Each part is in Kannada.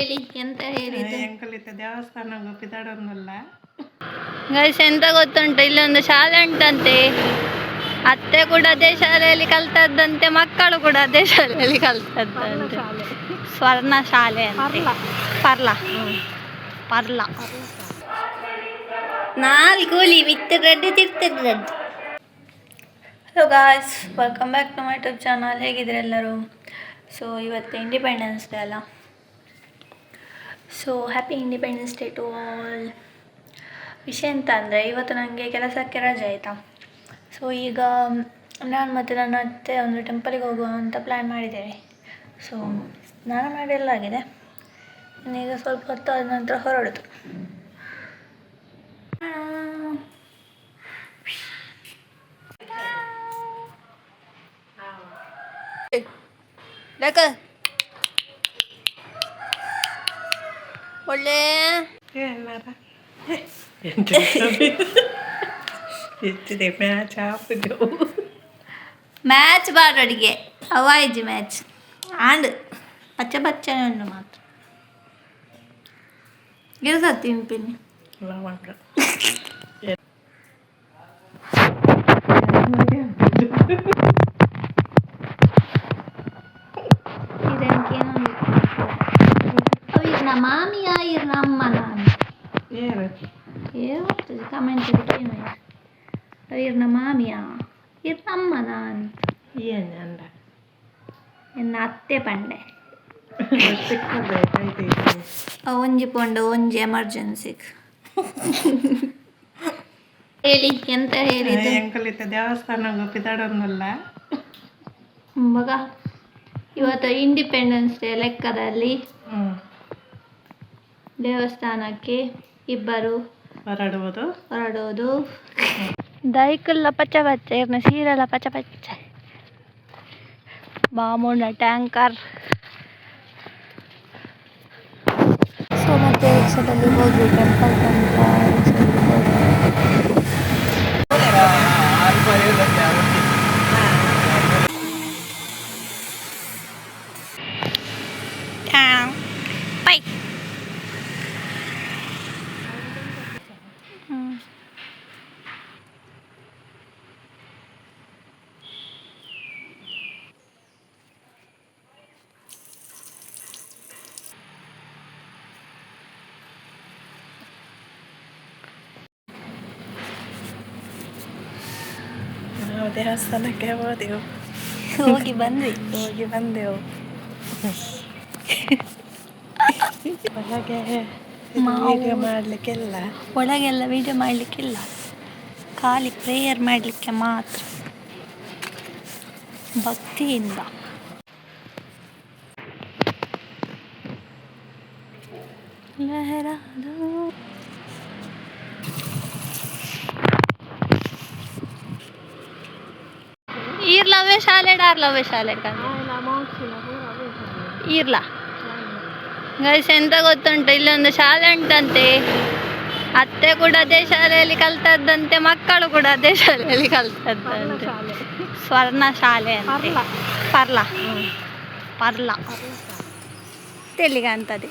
ಹೇಳಿ ಎಂತ ಹೇಳಿದ್ದು? ಎಂಕಲಿತ ದೇವಸ್ಥಾನ ಪಿದಾಡೊಂದಲ್ಲ ಗೈಸ್, ಎಂತ ಗೊತ್ತುಂಟು, ಇಲ್ಲೊಂದು ಶಾಲೆ ಉಂಟಂತೆ. ಅತ್ತೆ ಕೂಡ ಅದೇ ಶಾಲೆಯಲ್ಲಿ ಕಲ್ತದ್ದಂತೆ, ಮಕ್ಕಳು ಕೂಡ ಅದೇ ಶಾಲೆಯಲ್ಲಿ ಕಲ್ತದ್ದಂತೆ. ಸ್ವರ್ಣ ಶಾಲೆ ಅಂತೆ. ಪರ್ಲ 4 ವಿತ್ ರೆಡ್ ತಿರ್ತದೆ. Hello guys, welcome back to my YouTube channel. ಹೇಗಿದ್ರೆ ಎಲ್ಲರೂ? ಸೊ ಇವತ್ತು ಇಂಡಿಪೆಂಡೆನ್ಸ್ ಡೇ ಅಲ್ಲ, so happy independence day to all. ವಿಷಯ ಎಂತ ಅಂದರೆ, ಇವತ್ತು ನನಗೆ ಕೆಲಸಕ್ಕೆ ರಜೆ ಆಯಿತಾ. ಸೊ ಈಗ ನಾನು ಮತ್ತು ನನ್ನ ಅತ್ತೆ ಒಂದು ಟೆಂಪಲಿಗೆ ಹೋಗುವ ಅಂತ ಪ್ಲ್ಯಾನ್ ಮಾಡಿದ್ದೇವೆ. ಸೊ ಸ್ನಾನ ಮಾಡಿ ಎಲ್ಲ ಆಗಿದೆ, ಈಗ ಸ್ವಲ್ಪ ಹೊತ್ತು ಆದ ನಂತರ ಹೊರಡೋದು. ಒಳ್ಳೆ ಮ್ಯಾಚ್ ಬಾರಡಿಗೆ ಅವಾಯ್ಜಿ ಮ್ಯಾಚ್ ಆಂಡ್ ಪಚ್ಚ ಉಂಡು ಮಾತ್ರ ಗೆಲ್ಸತ್ತಿ ಪಿನ್ನಿ ಮಾಮಿಯ ಇರ್ನ ಅಮ್ಮನ ಏನಾಗ್ತದೆ ಕಮೆಂಟ್ ಇರ್ನ ಮಾಮಿಯ ಇರ್ನ ಅಮ್ಮನ ಎನ್ನ ಅತ್ತೆ ಪಂಡೆ ಒಂಜಿ ಪೊಂಡ ಒಂಜಿ ಎಮರ್ಜೆನ್ಸಿಗೆ ಹೇಳಿ ಎಂತ ಹೇಳಿದ್ದು? ಎಂಕಲಿತ ದೇವಸ್ಥಾನ ಪಿದಾಡೊಂದಲ್ಲ ಮಗ, ಇವತ್ತು ಇಂಡಿಪೆಂಡೆನ್ಸ್ ಡೇ ಲೆಕ್ಕದಲ್ಲಿ ದೇವಸ್ಥಾನಕ್ಕೆ ಇಬ್ಬರು ಹೊರಡುವುದು. ದೈಕಲ್ಲ ಪಚ್ಚ ಇರ್ನ ಸೀರೆಲ್ಲ ಪಚ್ಚ ಬಾಮುಂಡ ಟ್ಯಾಂಕರ್. ಸೊ ಮತ್ತೆ ರಿಕ್ಷಾದಲ್ಲಿ ಹೋಗಿ ಟೆಂಪಲ್ ದೇವಸ್ಥಾನಕ್ಕೆ ಹೋಗಿ ಬಂದೆವು. ಒಳಗೆಲ್ಲ ವಿಡಿಯೋ ಮಾಡಲಿಕ್ಕಿಲ್ಲ, ಖಾಲಿ ಪ್ರೇಯರ್ ಮಾಡಲಿಕ್ಕೆ ಮಾತ್ರ ಭಕ್ತಿಯಿಂದ. ಈರ್ಲವೇ ಶಾಲೆ ಡಾರ್ಲವೇ ಶಾಲೆ ಈರ್ಲ. ಗೈಸ್, ಎಂತ ಗೊತ್ತುಂಟು, ಇಲ್ಲೊಂದು ಶಾಲೆ ಉಂಟಂತೆ. ಅತ್ತೆ ಕೂಡ ಅದೇ ಶಾಲೆಯಲ್ಲಿ ಕಲ್ತದ್ದಂತೆ, ಮಕ್ಕಳು ಕೂಡ ಅದೇ ಶಾಲೆಯಲ್ಲಿ ಕಲ್ತದ್ದಂತೆ. ಸ್ವರ್ಣ ಶಾಲೆ ಅಂತೆ. ಪರ್ಲ ತೆಲಿಗ ಅಂತದೆ.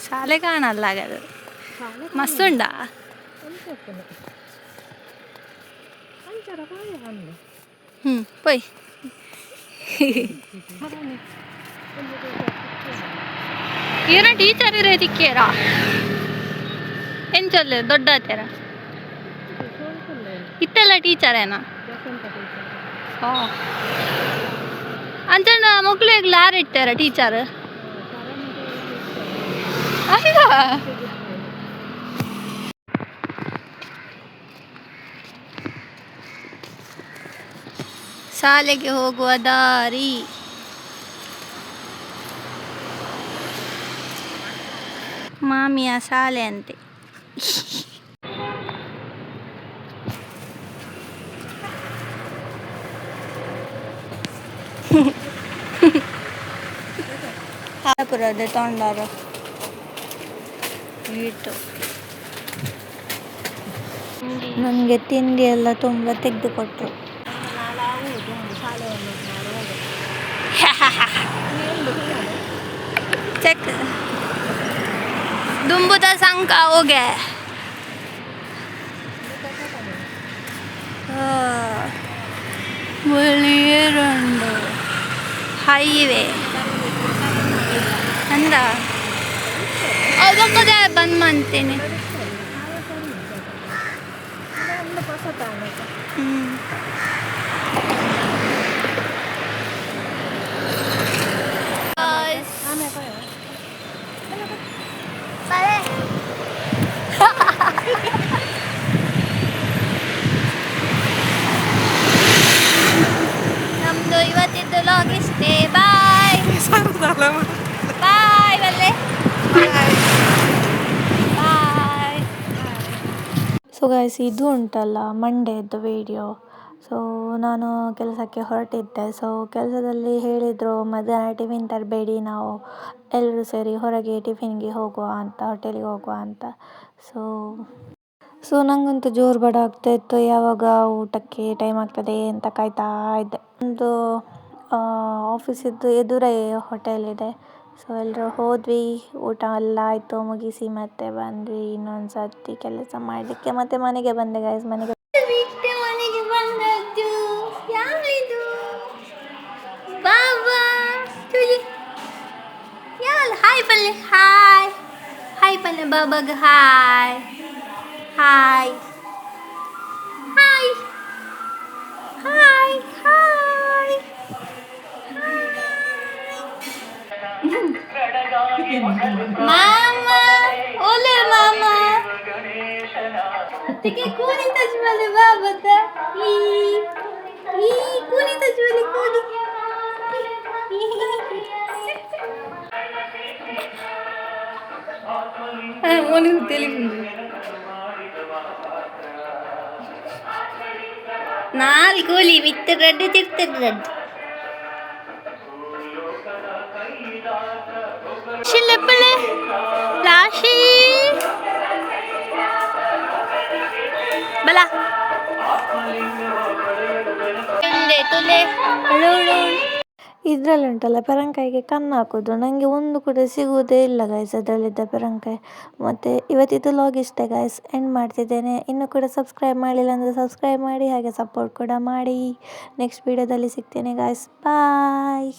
ಶಾಲೆ ಕಾಣಲ್ಲ ಹಾಗಾದ್ರೆ, ಮಸ್ತುಂಡ. ಪೋಯ್ ಏನ ಟೀಚರ್ ಇರೇ ತಿಕ್ಕೇರ ಎಂಚೊಲ್ಲ ದೊಡ್ಡ ಆತರ ಇತ್ತೆಲ್ಲ ಟೀಚರ್ ಏನ ಅಂಚಂಡ ಮಕ್ಳಿಗೆ ಲಾರ್ ಇಟ್ಟಾರ ಟೀಚರ್ ಅಲ್ಲ. ಶಾಲೆಗೆ ಹೋಗುವ ದಾರಿ. ಮಾಮಿಯ ಶಾಲೆ ಅಂತೆ. ಹಾಪುರದ ತೊಂಡಾರ ಇಟ್ಟು ನನಗೆ ತಿಂಡಿ ಎಲ್ಲ ತುಂಬ ತೆಗೆದುಕೊಟ್ರು. ಚೆಕ್ ದುಂಬುದ ಸಂಕ ಹೋಗೆ ಮುಳಿಯರಂಡು ಹೈವೇ ಅಂದ ಅದಕ್ಕೆ ಬಂದ್ ಮಾಡ್ತೇನೆ ನಮ್ದು ಇವತ್ತಿದ್ದು ಲಾಗ್ ಇಷ್ಟೇ ಬಾಯ್ ಬಾಯ್ ಬಲ್ಲೆ ಬಾಯ್. ಸೊ ಗೈಸ್ ಇದು ಉಂಟಲ್ಲ ಮಂಡೇದು ವಿಡಿಯೋ. ಸೊ ನಾನು ಕೆಲಸಕ್ಕೆ ಹೊರಟಿದ್ದೆ. ಸೊ ಕೆಲಸದಲ್ಲಿ ಹೇಳಿದರು ಮಧ್ಯಾಹ್ನ ಟಿಫಿನ್ ತರಬೇಡಿ, ನಾವು ಎಲ್ಲರೂ ಸೇರಿ ಹೊರಗೆ ಟಿಫಿನ್ಗೆ ಹೋಗುವ ಅಂತ, ಹೋಟೆಲಿಗೆ ಹೋಗುವ ಅಂತ. ಸೊ ನನಗಂತೂ ಜೋರು ಬಡ ಆಗ್ತಾ ಇತ್ತು, ಯಾವಾಗ ಊಟಕ್ಕೆ ಟೈಮ್ ಆಗ್ತದೆ ಅಂತ ಕಾಯ್ತಾ ಇದ್ದೆ. ಒಂದು ಆಫೀಸಿದ್ದು ಎದುರೇ ಹೋಟೆಲ್ ಇದೆ. ಸೊ ಎಲ್ಲರೂ ಹೋದ್ವಿ, ಊಟ ಎಲ್ಲ ಆಯಿತು, ಮುಗಿಸಿ ಮತ್ತೆ ಬಂದ್ವಿ ಇನ್ನೊಂದು ಸರ್ತಿ ಕೆಲಸ ಮಾಡಲಿಕ್ಕೆ. ಮತ್ತೆ ಮನೆಗೆ ಬಂದೆ ಗೈಸ್. ಮನೆಗೆ ಬಂದದ್ದು ಯಾವುದು ಬಾಬಾ ತುಳಿ ಯಾವಲ್ಲ. ಹಾಯ್ ಪಲ್ಲೆ, ಹಾಯ್ ಹಾಯ್ ಪಲ್ಲೆ ಬಾಬಾಗ ಹಾಯ್ ಹಾಯ್ ಹಾಯ್ ಹಾಯ್ ಹಾಯ್ ಮಾಮ ಓಲೆ ಮಾಮ तिके कोणी तजवाले बाबा ई कोणी तजवाले कोणी मोनी तेलुगु नाल कोली वित्त रेड चित्त रेड शिलपले राशि ಬಲ ಇದರಲ್ಲಿ ಉಂಟಲ್ಲ ಪರಂಕಾಯಿಗೆ ಕಣ್ಣು ಹಾಕೋದು, ನನಗೆ ಒಂದು ಕೂಡ ಸಿಗುವುದೇ ಇಲ್ಲ ಗೈಸ್ ಅದರಲ್ಲಿದ್ದ ಪರಂಕಾಯಿ. ಮತ್ತು ಇವತ್ತಿದ್ದು ಲಾಗ್ ಇಷ್ಟೇ ಗೈಸ್, ಎಂಡ್ ಮಾಡ್ತಿದ್ದೇನೆ. ಇನ್ನೂ ಕೂಡ ಸಬ್ಸ್ಕ್ರೈಬ್ ಮಾಡಿಲ್ಲ ಅಂದರೆ ಸಬ್ಸ್ಕ್ರೈಬ್ ಮಾಡಿ, ಹಾಗೆ ಸಪೋರ್ಟ್ ಕೂಡ ಮಾಡಿ. ನೆಕ್ಸ್ಟ್ ವೀಡಿಯೋದಲ್ಲಿ ಸಿಗ್ತೇನೆ ಗೈಸ್, ಬಾಯ್.